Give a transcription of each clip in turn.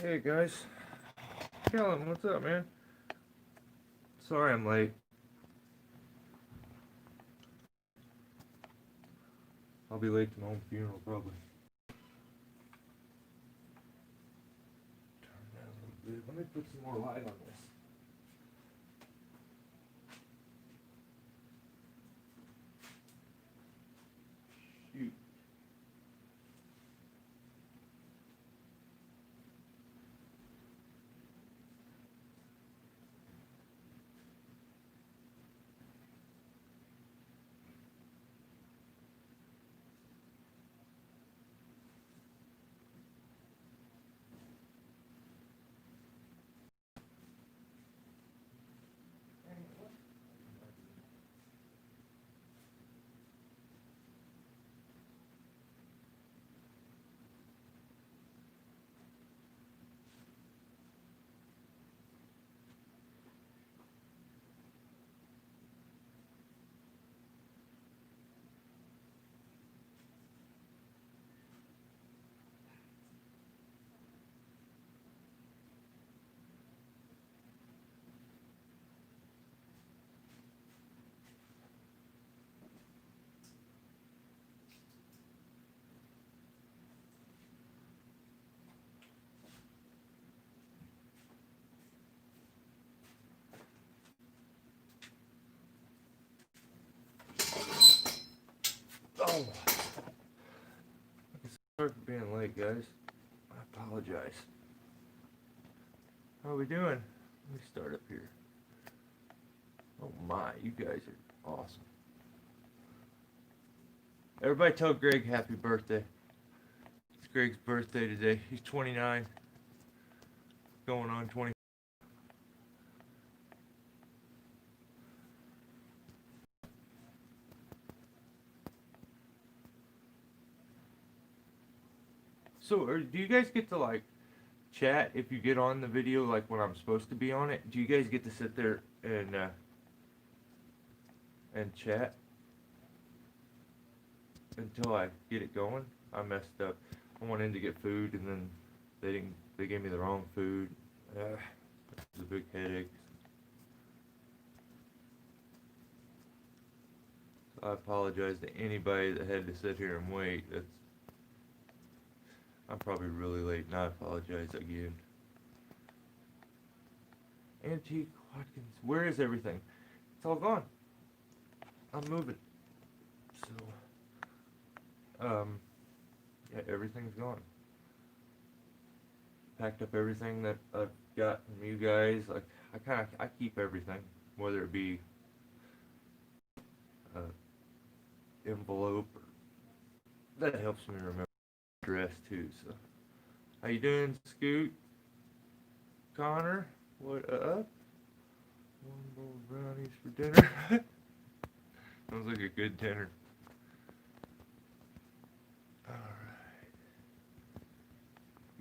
Hey guys, Kellen, what's up, man? Sorry I'm late. I'll be late to my own funeral probably. Turn that a little bit. Let me put some more light on this. Shoot. Oh, sorry for being late, guys. I apologize. How are we doing? Let me start up here. Oh my, you guys are awesome. Everybody tell Greg happy birthday. It's Greg's birthday today. He's 29, going on 20. So, do you guys get to like chat if you get on the video, like when I'm supposed to be on it? Do you guys get to sit there and chat until I get it going? I messed up. I went in to get food and then they gave me the wrong food. It was a big headache. So I apologize to anybody that had to sit here and wait. I'm probably really late, and I apologize again. Antique Watkins, where is everything? It's all gone. I'm moving. So, yeah, everything's gone. Packed up everything that I've got from you guys. Like, I keep everything, whether it be envelope. That helps me remember the address too. So, how you doing, Scoot? Connor, what up? One bowl of brownies for dinner. Sounds like a good dinner. Alright.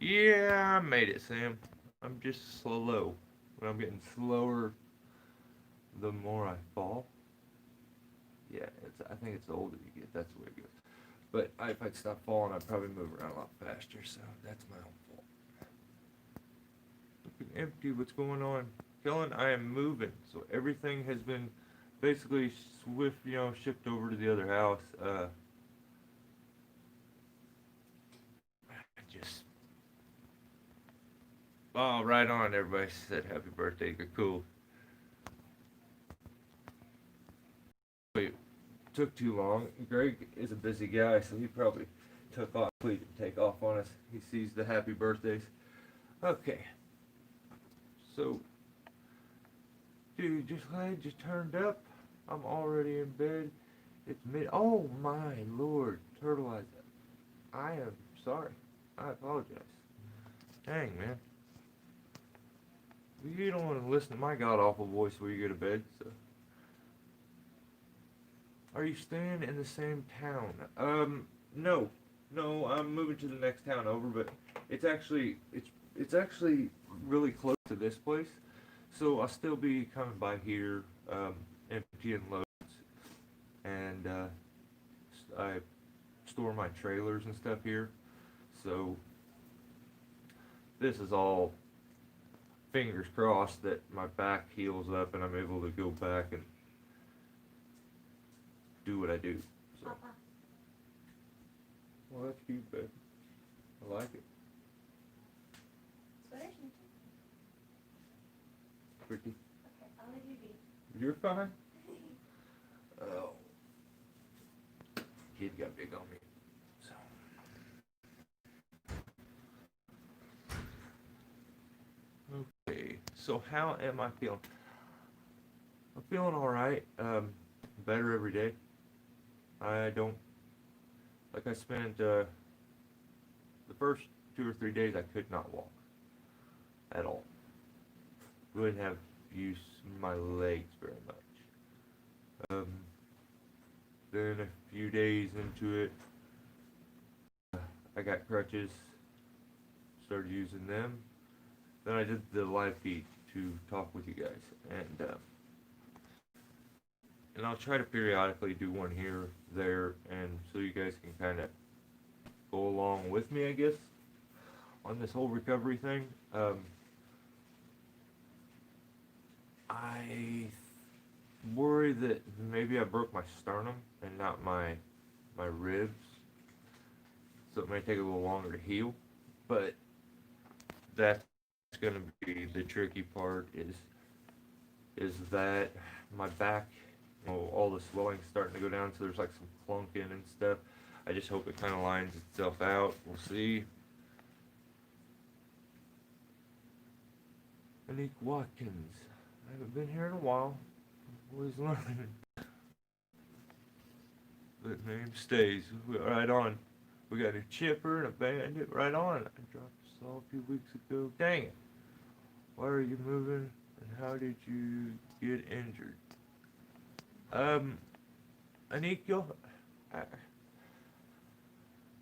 Yeah, I made it, Sam. I'm just slow. But I'm getting slower the more I fall. Yeah, I think it's the older you get, that's the way it goes. But if I'd stop falling, I'd probably move around a lot faster, so that's my own fault. Looking empty, what's going on? Kellen, I am moving, so everything has been basically shipped over to the other house. Just, oh, right on, everybody said happy birthday, cool. Wait, took too long. Greg is a busy guy, so he probably took off, to take off on us. He sees the happy birthdays. Okay, so, dude, just glad you turned up. I'm already in bed. It's mid. Oh my lord, Turtle Eyes. I am sorry. I apologize. Dang, man. You don't want to listen to my god awful voice while you go to bed, so. Are you staying in the same town? No. No, I'm moving to the next town over, but it's actually really close to this place. So I'll still be coming by here, emptying loads, and I store my trailers and stuff here. So this is all fingers crossed that my back heals up and I'm able to go back and do what I do. So. Well, that's cute, babe. I like it. Sweater's empty. Pretty. Okay, I'll leave you be. You're fine. Oh. Kid got big on me. So. Okay. So how am I feeling? I'm feeling alright. Better every day. I don't, like I spent, the first 2 or 3 days I could not walk. At all. Wouldn't have used my legs very much. Then a few days into it, I got crutches, started using them. Then I did the live feed to talk with you guys, and I'll try to periodically do one here, there, and so you guys can kind of go along with me, I guess, on this whole recovery thing. I worry that maybe I broke my sternum and not my ribs, so it may take a little longer to heal, but that's going to be the tricky part is that my back, all the swelling's starting to go down, so there's like some clunking and stuff. I just hope it kind of lines itself out. We'll see. Nick Watkins. I haven't been here in a while. Always learning. That name stays. Right on. We got a chipper and a bandit. Right on. I dropped this all a few weeks ago. Dang it. Why are you moving? And how did you get injured? Anikyo,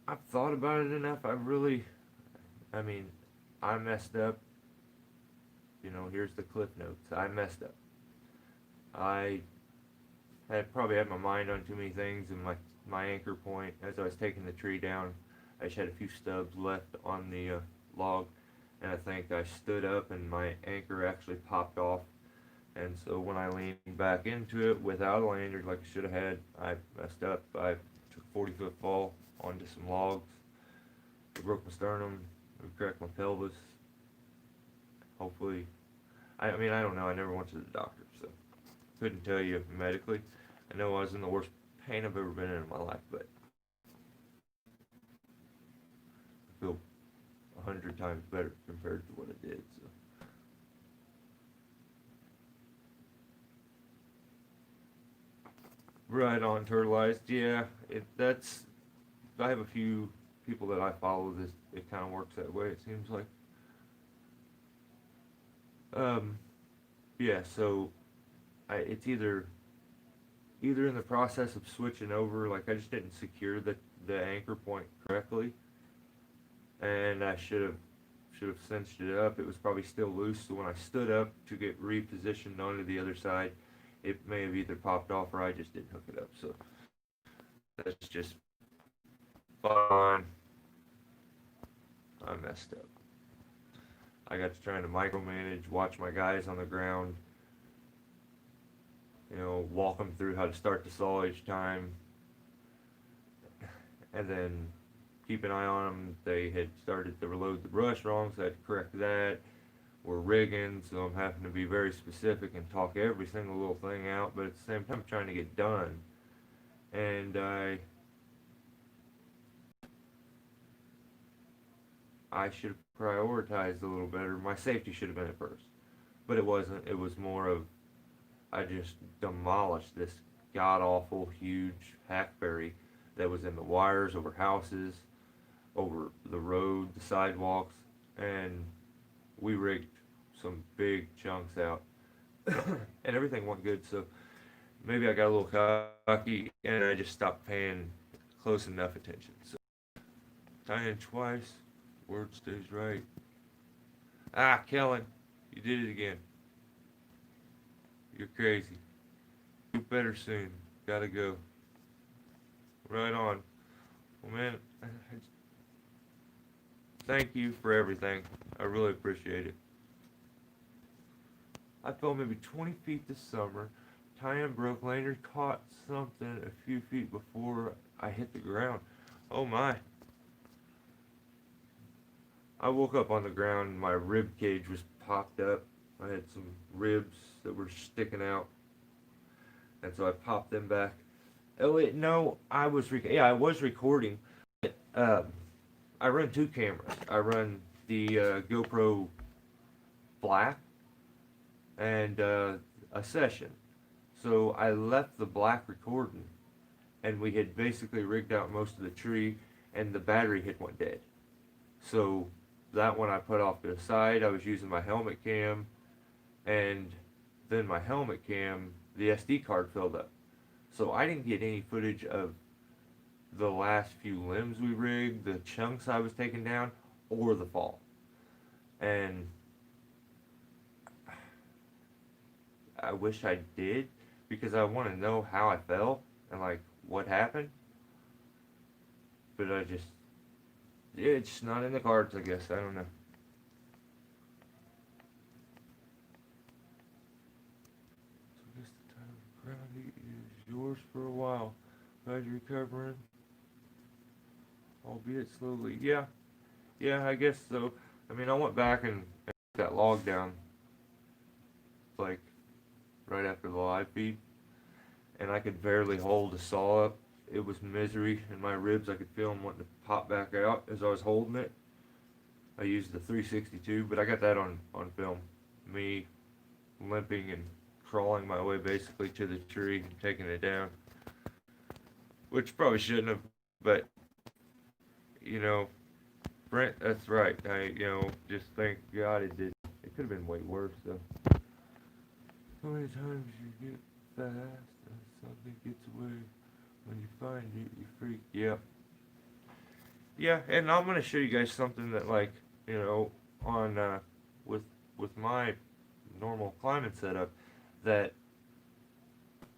I've thought about it enough. I mean, I messed up. You know, here's the cliff notes. I messed up. I had probably had my mind on too many things, and my anchor point, as I was taking the tree down, I just had a few stubs left on the log, and I think I stood up and my anchor actually popped off. And so when I leaned back into it without a lanyard like I should have had, I messed up. I took a 40-foot fall onto some logs. I broke my sternum, I cracked my pelvis. Hopefully, I mean, I don't know. I never went to the doctor, so couldn't tell you medically. I know I was in the worst pain I've ever been in my life, but I feel 100 times better compared to what I did. So. Right on, turtleized. Yeah, that's. I have a few people that I follow. This it kind of works that way. It seems like. Yeah. So, it's either in the process of switching over. Like I just didn't secure the anchor point correctly, and I should have cinched it up. It was probably still loose. So when I stood up to get repositioned onto the other side, it may have either popped off or I just didn't hook it up. So that's just fine. I messed up. I got to trying to micromanage, watch my guys on the ground, you know, walk them through how to start the saw each time, and then keep an eye on them. They had started to reload the brush wrong, so I had to correct that. We're rigging, so I'm having to be very specific and talk every single little thing out, but at the same time trying to get done. And I should have prioritized a little better. My safety should have been at first, but it wasn't. It was more of I just demolished this god-awful huge hackberry that was in the wires over houses, over the road, the sidewalks, and we rigged some big chunks out and everything went good. So maybe I got a little cocky and I just stopped paying close enough attention. So tying twice, word stays right. Ah, Kellen, you did it again. You're crazy. Do better soon. Gotta go. Right on. Well, man, thank you for everything. I really appreciate it. I fell maybe 20 feet this summer. Tie-in broke. Lanyard caught something a few feet before I hit the ground. Oh my. I woke up on the ground and my rib cage was popped up. I had some ribs that were sticking out. And so I popped them back. Oh wait, no, I was recording. Um, I run two cameras. I run the GoPro Black and a session. So I left the black recording, and we had basically rigged out most of the tree, and the battery had went dead. So that one I put off to the side. I was using my helmet cam, and then my helmet cam, the SD card filled up. So I didn't get any footage of the last few limbs we rigged, the chunks I was taking down, or the fall. And I wish I did, because I want to know how I fell and like what happened. But it's just not in the cards, I guess. I don't know. So I guess the time of gravity is yours for a while. Glad you're recovering, albeit slowly. Yeah, I guess so. I mean, I went back and took that log down, like, right after the live feed, and I could barely hold the saw up. It was misery in my ribs. I could feel them wanting to pop back out as I was holding it. I used the 362, but I got that on film. Me limping and crawling my way basically to the tree and taking it down. Which probably shouldn't have, but, you know, Brent, that's right. Just thank God it did. It could have been way worse, though. So many times you get fast and something gets away. When you find it, you freak. Yeah. Yeah, and I'm gonna show you guys something that, like, on with my normal climbing setup, that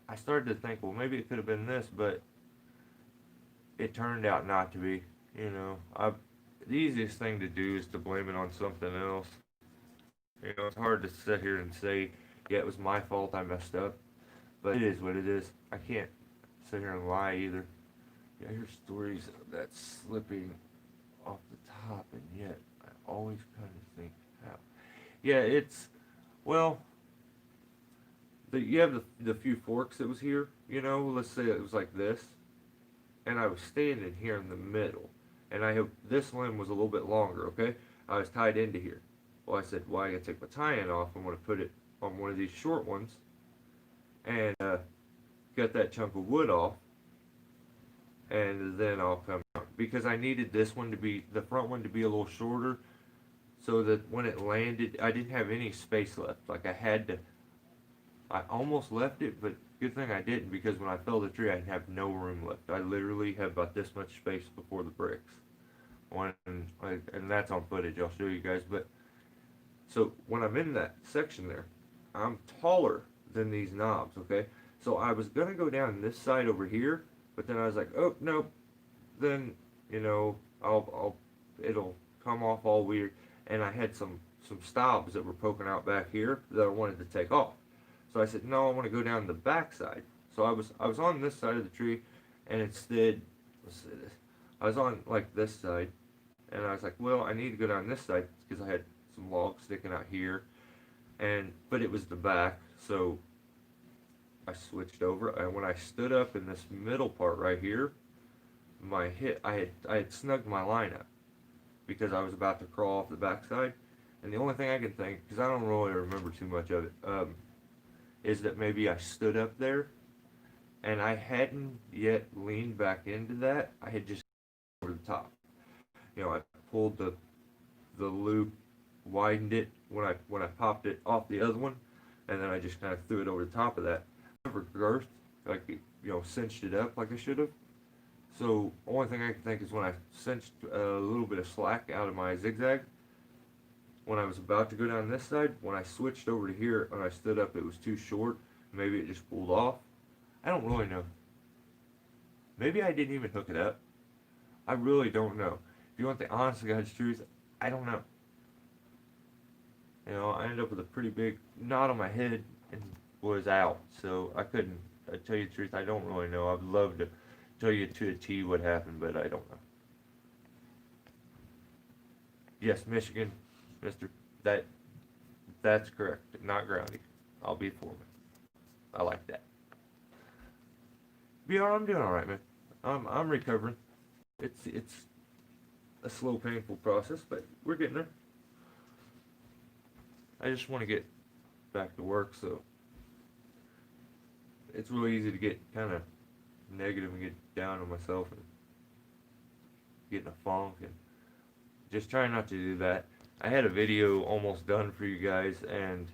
I started to think, well, maybe it could have been this, but it turned out not to be. The easiest thing to do is to blame it on something else. It's hard to sit here and say, yeah, it was my fault, I messed up, but it is what it is. I can't sit here and lie either. Yeah, I hear stories of that slipping off the top, and yet I always kind of think, how? Yeah, well, you have the few forks that was here, let's say it was like this, and I was standing here in the middle, and this limb was a little bit longer, okay? I was tied into here. Well, I said, well, I gotta take my tie-in off. I'm gonna put it on one of these short ones, and cut that chunk of wood off, and then I'll come out, because I needed this one to be, the front one to be a little shorter, so that when it landed, I didn't have any space left. Like, I almost left it, but good thing I didn't, because when I fell the tree, I have no room left. I literally have about this much space before the bricks. And that's on footage, I'll show you guys. But so when I'm in that section there, I'm taller than these knobs, okay? So I was gonna go down this side over here, but then I was like, oh nope, then it'll come off all weird. And I had some stobs that were poking out back here that I wanted to take off. So I said, no, I want to go down the back side. So I was on this side of the tree, and instead, let's see this, I was on like this side, and I was like, well, I need to go down this side because I had some logs sticking out here, but it was the back, so I switched over, and when I stood up in this middle part right here, I had snugged my line up because I was about to crawl off the backside, and the only thing I can think, because I don't really remember too much of it, is that maybe I stood up there, and I hadn't yet leaned back into that. I had just over the top. I pulled the loop, widened it when I popped it off the other one, and then I just kind of threw it over the top of that. I never girthed, like, cinched it up like I should have. So only thing I can think is when I cinched a little bit of slack out of my zigzag, when I was about to go down this side, when I switched over to here and I stood up, it was too short. Maybe it just pulled off. I don't really know. Maybe I didn't even hook it up. I really don't know. If you want the honest to God's truth, I don't know. You know, I ended up with a pretty big knot on my head and was out. So I couldn't. I tell you the truth, I don't really know. I'd love to tell you to a T what happened, but I don't know. Yes, Michigan, Mister. That that's correct. Not grounding. I'll be foreman. I like that. Yeah, I'm doing all right, man. I'm recovering. It's a slow, painful process, but we're getting there. I just want to get back to work, so it's really easy to get kind of negative and get down on myself and get in a funk, and just trying not to do that. I had a video almost done for you guys, and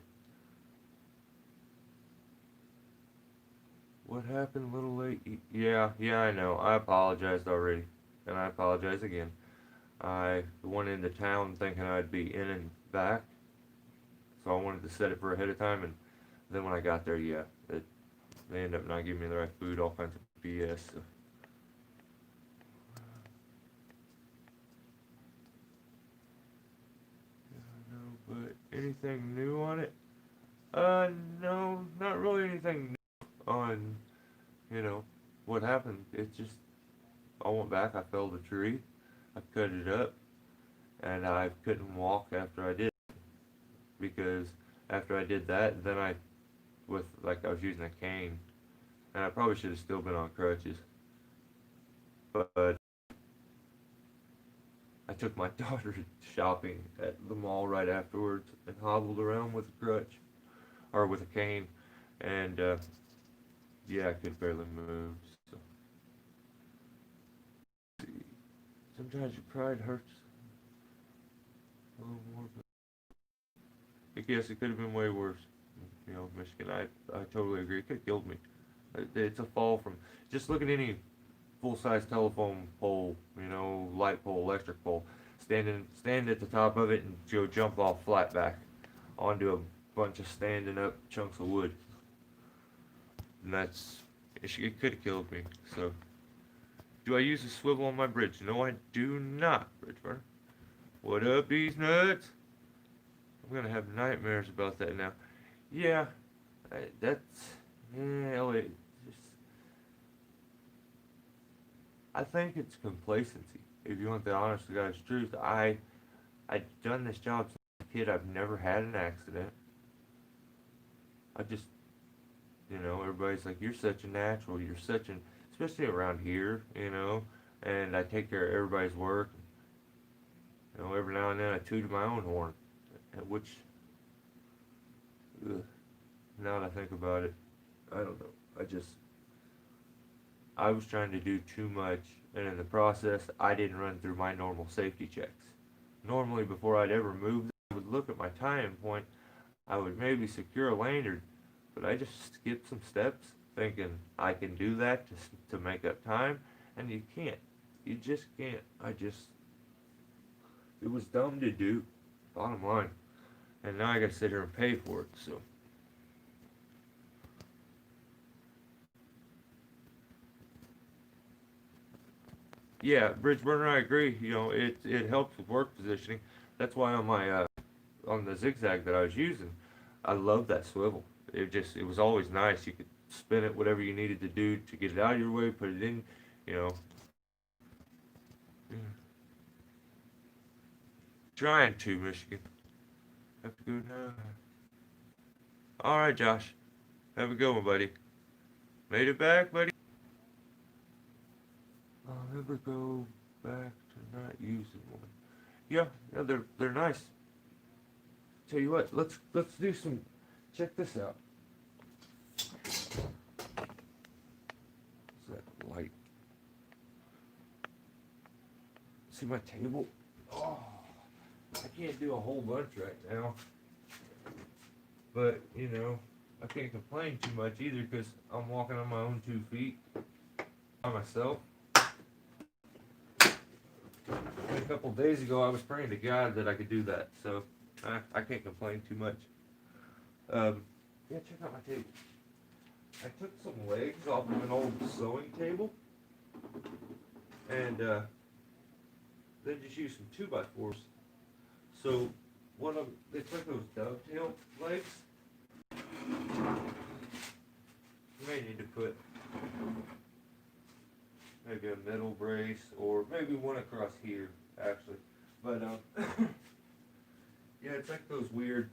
what happened a little late? Yeah, I know. I apologized already, and I apologize again. I went into town thinking I'd be in and back, so I wanted to set it for ahead of time, and then when I got there, yeah, they ended up not giving me the right food, all kinds of BS. So. No, but anything new on it? No, not really anything new on, you know, what happened. It's just, I went back, I felled a tree, I cut it up, and I couldn't walk after I did, because after I did that, then I was using a cane, and I probably should have still been on crutches, but I took my daughter shopping at the mall right afterwards and hobbled around with a crutch, or with a cane, and yeah, I could barely move. So. Sometimes your pride hurts a little more, but I guess it could have been way worse. You know, Michigan, I totally agree. It could have killed me. It's a fall from, just look at any full-size telephone pole, you know, light pole, electric pole. Stand at the top of it and go jump off flat back onto a bunch of standing up chunks of wood. And it could have killed me. So, do I use a swivel on my bridge? No, I do not, Bridgeburn. What up, these nuts? I'm gonna have nightmares about that now. Yeah, Elliot, just, I think it's complacency. If you want the honest to God's truth, I've done this job since a kid. I've never had an accident. I just, you know, everybody's like, you're such a natural. You're such an, especially around here, you know. And I take care of everybody's work. You know, every now and then I toot my own horn, which, ugh, now that I think about it, I don't know. I was trying to do too much, and in the process, I didn't run through my normal safety checks. Normally, before I'd ever move, I would look at my tie-in point. I would maybe secure a lanyard, but I just skipped some steps, thinking I can do that to make up time, and you can't. You just can't. It was dumb to do, bottom line. And now I gotta sit here and pay for it, so. Yeah, bridge burner, I agree. You know, it helps with work positioning. That's why on my on the zigzag that I was using, I love that swivel. It was always nice. You could spin it whatever you needed to do to get it out of your way, put it in, you know. Yeah. Trying to, Michigan. Have to go now. All right, Josh. Have a good one, buddy. Made it back, buddy. I'll never go back to not using one. Yeah, they're nice. Tell you what, let's do some. Check this out. What's that light? See my table? Oh, I can't do a whole bunch right now. But you know, I can't complain too much either because I'm walking on my own 2 feet by myself. And a couple days ago, I was praying to God that I could do that, so I can't complain too much. Yeah, check out my table. I took some legs off of an old sewing table, and then just used some 2x4s So they took those dovetail legs. You may need to put maybe a middle brace or maybe one across here actually. But yeah, it's like those weird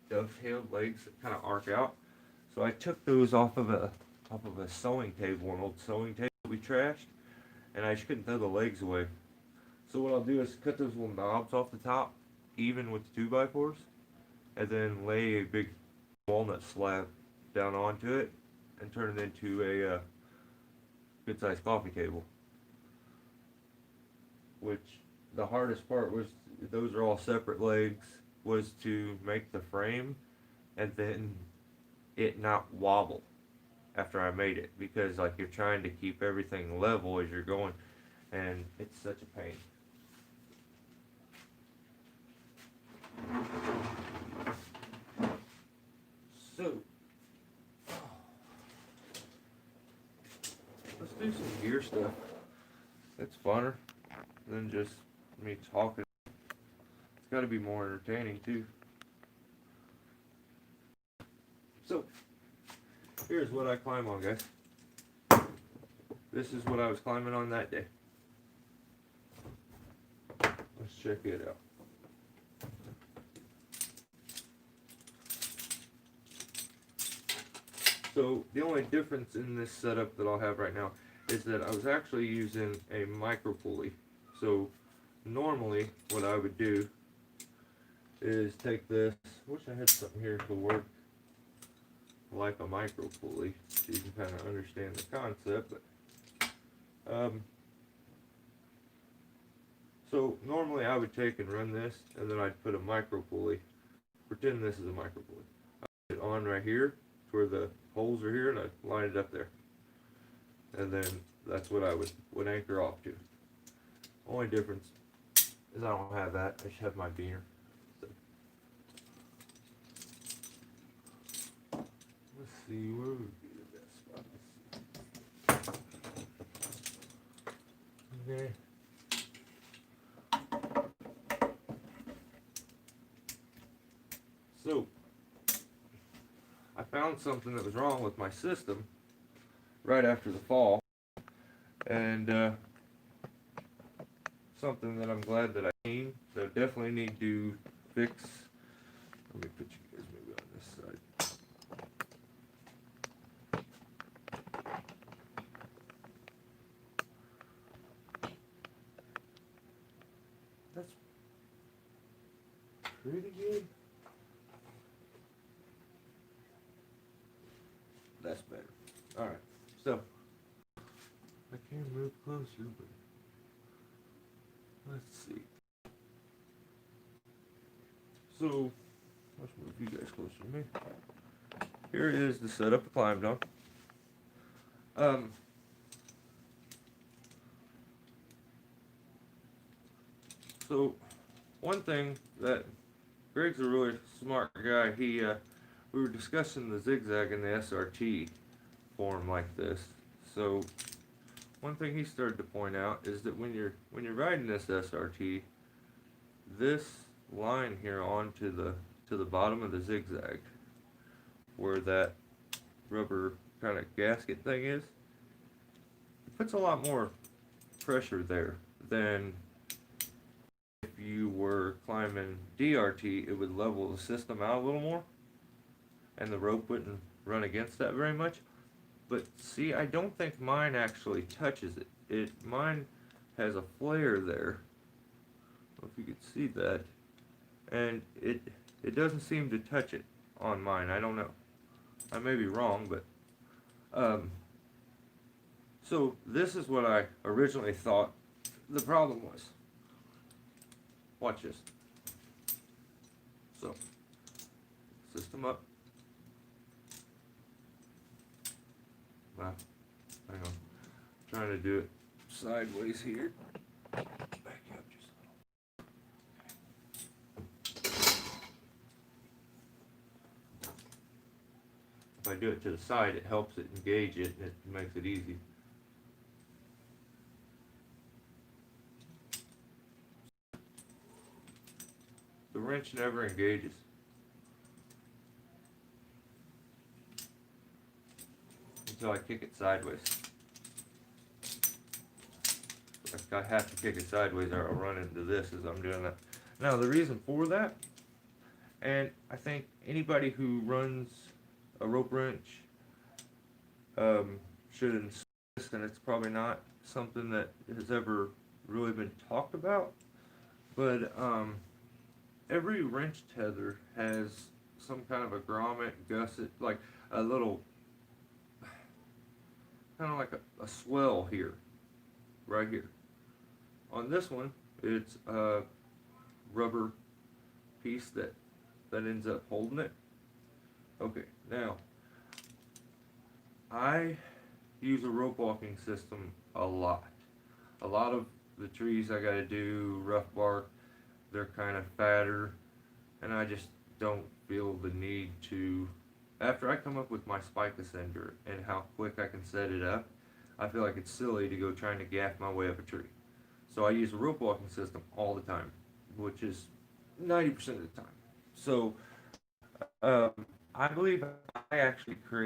dovetailed legs that kind of arc out. So I took those off of a sewing table, an old sewing table we trashed, and I just couldn't throw the legs away. So what I'll do is cut those little knobs off the top, even with the 2x4s, and then lay a big walnut slab down onto it and turn it into a good sized coffee table. Which the hardest part was, those are all separate legs, was to make the frame and then it not wobble after I made it, because like you're trying to keep everything level as you're going, and it's such a pain. So let's do some gear stuff. It's funner than just me talking. It's got to be more entertaining too. So here's what I climb on, guys. This is what I was climbing on that day. Let's check it out. So the only difference in this setup that I'll have right now is that I was actually using a micro pulley. So normally what I would do is take this, I wish I had something here to work like a micro pulley so you can kind of understand the concept. But so normally I would take and run this, and then I'd put a micro pulley, pretend this is a micro pulley. I'd put it on right here where the holes are here, and I'd line it up there, and then that's what I would anchor off to. Only difference is I don't have that. I just have my beaner. So, let's see, where would be the best spot? Okay. So I found something that was wrong with my system right after the fall, and something that I'm glad that I seen that I definitely need to fix. Let me put you guys maybe on this side. That's pretty good. That's better. Alright, so I can move closer, but let's see. So let's move you guys closer to me. Here is the setup I climbed on. So one thing that Greg's a really smart guy. He we were discussing the zigzag and the SRT form like this. So one thing he started to point out is that when you're riding this SRT, this line here onto the bottom of the zigzag, where that rubber kind of gasket thing is, it puts a lot more pressure there than if you were climbing DRT. It would level the system out a little more, and the rope wouldn't run against that very much. But see, I don't think mine actually touches it. Mine has a flare there. I don't know if you could see that. And it doesn't seem to touch it on mine. I don't know. I may be wrong, but so this is what I originally thought the problem was. Watch this. So, system up. Wow, hang on. I'm trying to do it sideways here. Back up just a little. If I do it to the side, it helps it engage it, and it makes it easy. wrench never engages. Until I kick it sideways. Like I have to kick it sideways or I'll run into this as I'm doing that. Now the reason for that, and I think anybody who runs a rope wrench should insist, and it's probably not something that has ever really been talked about, but every wrench tether has some kind of a grommet, gusset, like a little, kind of like a swell here, right here. On this one, it's a rubber piece that ends up holding it. Okay, now, I use a rope walking system a lot. A lot of the trees I gotta do, rough bark, they're kind of fatter, and I just don't feel the need to, after I come up with my spike ascender and how quick I can set it up, I feel like it's silly to go trying to gaff my way up a tree. So I use a rope walking system all the time, which is 90% of the time. So I believe I actually create